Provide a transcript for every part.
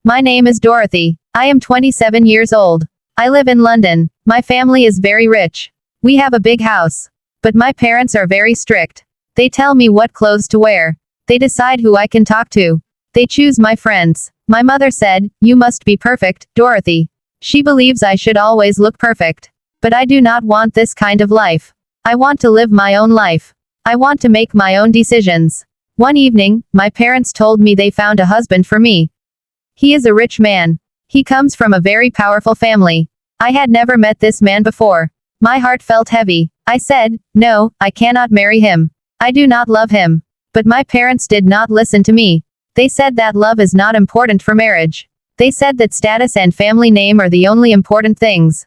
My name is Dorothy. I am 27 years old. I live in London. My family is very rich. We have a big house. But my parents are very strict. They tell me what clothes to wear. They decide who I can talk to. They choose my friends. My mother said, "You must be perfect, Dorothy." She believes I should always look perfect. But I do not want this kind of life. I want to live my own life. I want to make my own decisions. One evening, my parents told me they found a husband for me. He is a rich man. He comes from a very powerful family. I had never met this man before. My heart felt heavy. I said, "No, I cannot marry him. I do not love him." But my parents did not listen to me. They said that love is not important for marriage. They said that status and family name are the only important things.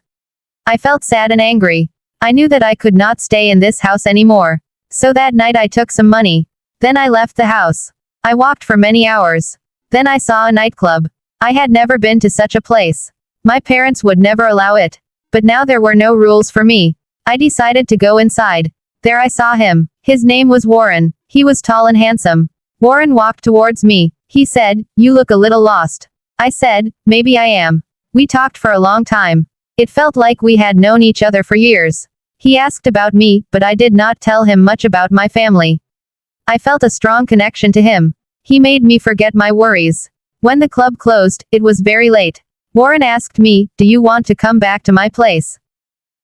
I felt sad and angry. I knew that I could not stay in this house anymore. So that night I took some money. Then I left the house. I walked for many hours. Then I saw a nightclub. I had never been to such a place. My parents would never allow it. But now there were no rules for me. I decided to go inside. There I saw him. His name was Warren. He was tall and handsome. Warren walked towards me. He said, "You look a little lost." I said, "Maybe I am." We talked for a long time. It felt like we had known each other for years. He asked about me, but I did not tell him much about my family. I felt a strong connection to him. He made me forget my worries. When the club closed, it was very late. Warren asked me, "Do you want to come back to my place?"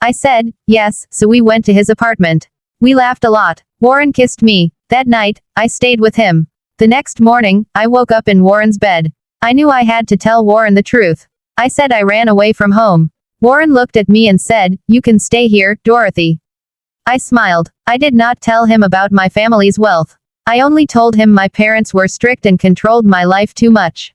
I said, "Yes," so we went to his apartment. We laughed a lot. Warren kissed me. That night, I stayed with him. The next morning, I woke up in Warren's bed. I knew I had to tell Warren the truth. I said I ran away from home. Warren looked at me and said, "You can stay here, Dorothy." I smiled. I did not tell him about my family's wealth. I only told him my parents were strict and controlled my life too much.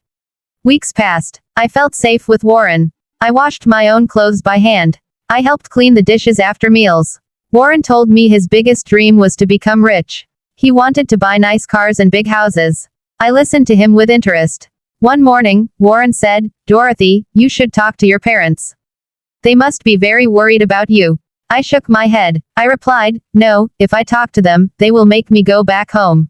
Weeks passed. I felt safe with Warren. I washed my own clothes by hand. I helped clean the dishes after meals. Warren told me his biggest dream was to become rich. He wanted to buy nice cars and big houses. I listened to him with interest. One morning, Warren said, "Dorothy, you should talk to your parents. They must be very worried about you." I shook my head. I replied, "No, if I talk to them, they will make me go back home.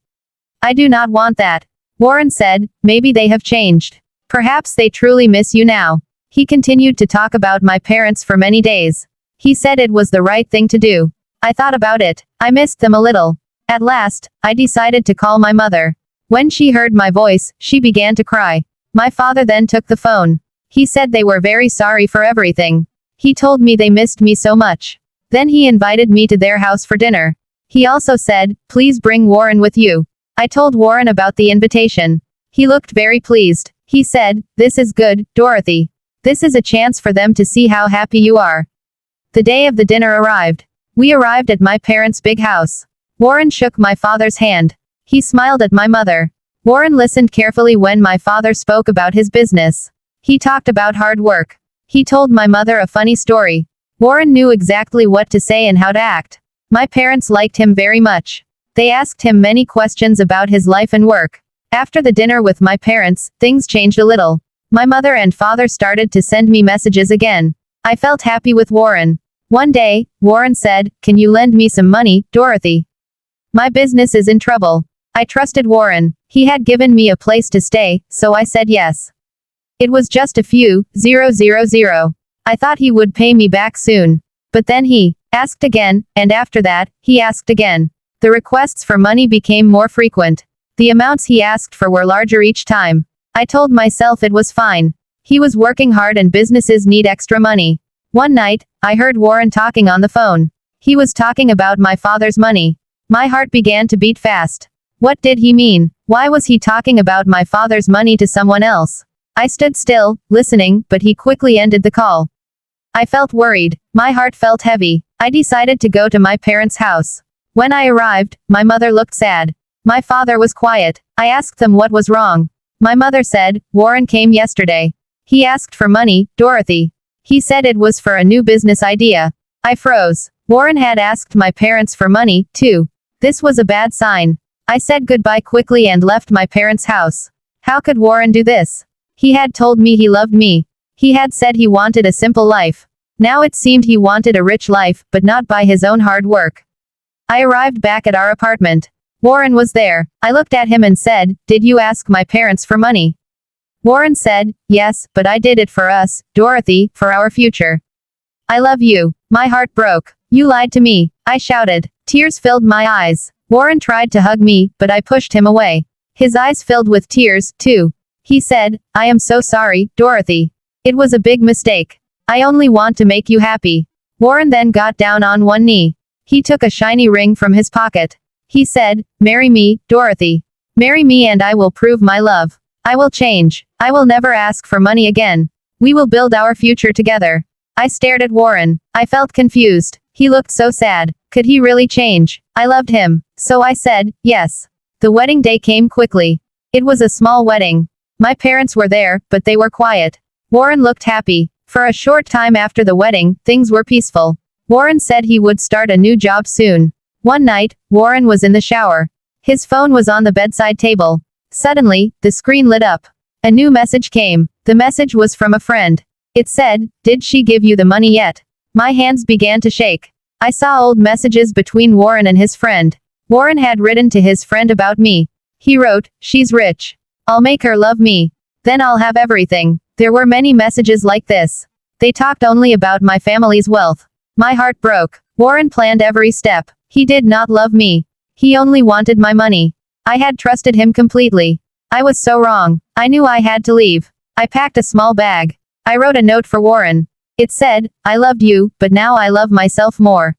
I do not want that." Warren said, "Maybe they have changed. Perhaps they truly miss you now." He continued to talk about my parents for many days. He said it was the right thing to do. I thought about it. I missed them a little. At last, I decided to call my mother. When she heard my voice, she began to cry. My father then took the phone. He said they were very sorry for everything. He told me they missed me so much. Then he invited me to their house for dinner. He also said, "Please bring Warren with you." I told Warren about the invitation. He looked very pleased. He said, "This is good, Dorothy. This is a chance for them to see how happy you are." The day of the dinner arrived. We arrived at my parents' big house. Warren shook my father's hand. He smiled at my mother. Warren listened carefully when my father spoke about his business. He talked about hard work. He told my mother a funny story. Warren knew exactly what to say and how to act. My parents liked him very much. They asked him many questions about his life and work. After the dinner with my parents, things changed a little. My mother and father started to send me messages again. I felt happy with Warren. One day, Warren said, "Can you lend me some money, Dorothy? My business is in trouble." I trusted Warren. He had given me a place to stay, so I said yes. It was just a few, 000. I thought he would pay me back soon. But then he asked again, and after that, he asked again. The requests for money became more frequent. The amounts he asked for were larger each time. I told myself it was fine. He was working hard and businesses need extra money. One night, I heard Warren talking on the phone. He was talking about my father's money. My heart began to beat fast. What did he mean? Why was he talking about my father's money to someone else? I stood still, listening, but he quickly ended the call. I felt worried. My heart felt heavy. I decided to go to my parents' house. When I arrived, my mother looked sad. My father was quiet. I asked them what was wrong. My mother said, "Warren came yesterday. He asked for money, Dorothy. He said it was for a new business idea." I froze. Warren had asked my parents for money, too. This was a bad sign. I said goodbye quickly and left my parents' house. How could Warren do this? He had told me he loved me. He had said he wanted a simple life. Now it seemed he wanted a rich life, but not by his own hard work. I arrived back at our apartment. Warren was there. I looked at him and said, "Did you ask my parents for money?" Warren said, yes, but I did it for us, Dorothy, for our future. I love you. My heart broke. You lied to me, I shouted. Tears filled my eyes. Warren tried to hug me, but I pushed him away. His eyes filled with tears, too. He said, I am so sorry, Dorothy. It was a big mistake. I only want to make you happy. Warren then got down on one knee. He took a shiny ring from his pocket. He said, marry me, Dorothy. Marry me and I will prove my love. I will change. I will never ask for money again. We will build our future together. I stared at Warren. I felt confused. He looked so sad. Could he really change? I loved him. So I said, yes. The wedding day came quickly. It was a small wedding. My parents were there, but they were quiet. Warren looked happy. For a short time after the wedding, things were peaceful. Warren said he would start a new job soon. One night, Warren was in the shower. His phone was on the bedside table. Suddenly, the screen lit up. A new message came. The message was from a friend. It said, did she give you the money yet? My hands began to shake. I saw old messages between Warren and his friend. Warren had written to his friend about me. He wrote, she's rich. I'll make her love me. Then I'll have everything. There were many messages like this. They talked only about my family's wealth. My heart broke. Warren planned every step. He did not love me. He only wanted my money. I had trusted him completely. I was so wrong. I knew I had to leave. I packed a small bag. I wrote a note for Warren. It said, I loved you, but now I love myself more.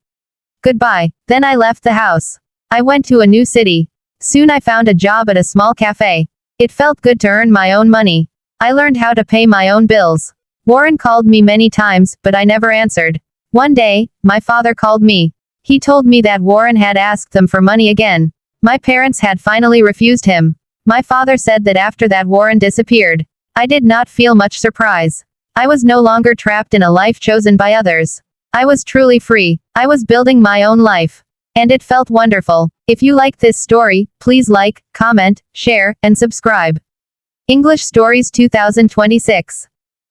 Goodbye. Then I left the house. I went to a new city. Soon I found a job at a small cafe. It felt good to earn my own money. I learned how to pay my own bills. Warren called me many times, but I never answered. One day, my father called me. He told me that Warren had asked them for money again. My parents had finally refused him. My father said that after that Warren disappeared. I did not feel much surprise. I was no longer trapped in a life chosen by others. I was truly free. I was building my own life. And it felt wonderful. If you liked this story, please like, comment, share, and subscribe. English Stories 2026.